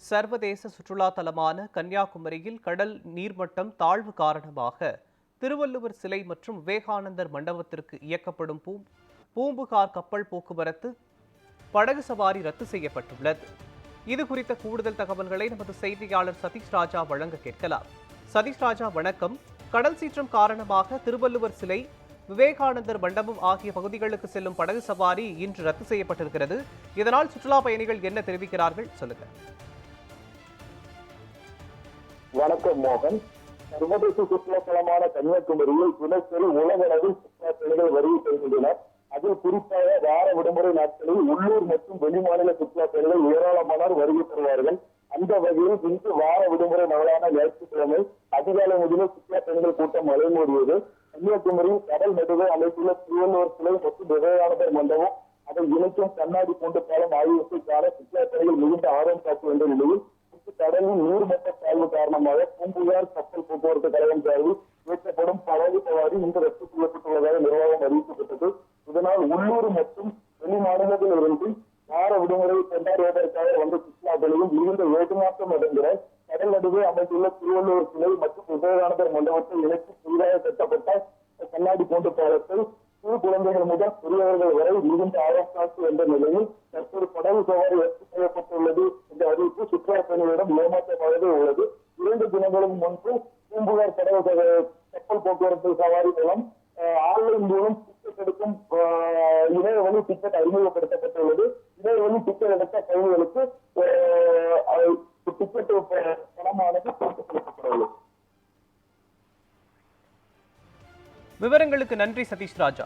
சர்வதேச சுற்றுலா தலமான கன்னியாகுமரியில் கடல் நீர்மட்டம் தாழ்வு காரணமாக திருவள்ளுவர் சிலை மற்றும் விவேகானந்தர் மண்டபத்திற்கு இயக்கப்படும் பூம்புகார் கப்பல் போக்குவரத்து படகு சவாரி ரத்து செய்யப்பட்டுள்ளது. இது குறித்த கூடுதல் தகவல்களை நமது செய்தியாளர் சதீஷ் ராஜா வழங்க கேட்கலாம். சதீஷ் ராஜா, வணக்கம். கடல் சீற்றம் காரணமாக திருவள்ளுவர் சிலை, விவேகானந்தர் மண்டபம் ஆகிய பகுதிகளுக்கு செல்லும் படகு சவாரி இன்று ரத்து செய்யப்பட்டிருக்கிறது. இதனால் சுற்றுலா பயணிகள் என்ன தெரிவிக்கிறார்கள், சொல்லுங்க. வணக்கம் மோகன். சர்வதேச சுற்றுலா தலமான கன்னியாகுமரியில் தினசரி உலக அளவில் சுற்றுலா பயணிகள் வருகை தருகின்றனர். அதில் குறிப்பாக வார விடுமுறை நாட்களில் உள்ளூர் மற்றும் வெளிமாநில சுற்றுலா பயணிகள் ஏராளமானோர் வருகை தருவார்கள். அந்த வகையில் இன்று வார விடுமுறை நாளான ஞாயிற்றுக்கிழமை அதிகாலை முதலில் சுற்றுலா பயணிகள் கூட்டம் அலைமோதியது. கன்னியாகுமரியில் கடல் நடுவே அமைத்துள்ள திருவள்ளுவர் சிலை மற்றும் விவேகானந்தர் மண்டபம், அதை இணைக்கும் கண்ணாடி கூண்டு பாலம் ஆகியவற்றை காண சுற்றுலா பயணிகள் மிகுந்த ஆர்வம் காட்டி வந்த நிலையில் கடலின் நீர்மட்ட தாழ்வு காரணமாக பூம்புகார் கப்பல் போக்குவரத்து கழகம் சார்பில் இயக்கப்படும் படகு சவாரி இன்று ரத்து செய்யப்பட்டுள்ளதாக நிர்வாகம் அறிவிக்கப்பட்டது. இதனால் உள்ளூர் மற்றும் வெளி மாநிலத்தில் இருந்து வார விடுமுறை கொண்டாடுவதற்காக வந்த சுற்றுலா பயணிகள் மிகுந்த ஏற்றுமாற்றம் அடைந்த கடல் நடுவே அமைந்துள்ள திருவள்ளுவர் சிலை மற்றும் விவேகானந்தர் மண்டபத்தை இணைத்து புதிதாக கட்டப்பட்ட கண்ணாடி கூண்டு பாலத்தை சிறு குழந்தைகள் முதல் பெரியவர்கள் வரை மிகுந்த ஆர்வம் காட்டி வந்த நிலையில் தற்போது படகு சவாரி ரத்து செய்யப்பட்டுள்ளது என்ற அறிவிப்பு சுற்றுலா பயணிகளிடம் ஏமாற்றமாகவே உள்ளது. 2 தினங்களுக்கு முன்பு பூம்புகார் படகு கப்பல் போக்குவரத்து சவாரி மூலம் ஆன்லைன் மூலம் டிக்கெட் எடுக்கும் இணையவழி டிக்கெட் அறிமுகப்படுத்தப்பட்டுள்ளது. இணையவழி டிக்கெட் எடுத்த பயணிகளுக்கு டிக்கெட் பணமானது கொடுக்கப்பட்டுள்ளது. விவரங்களுக்கு நன்றி சதீஷ் ராஜா.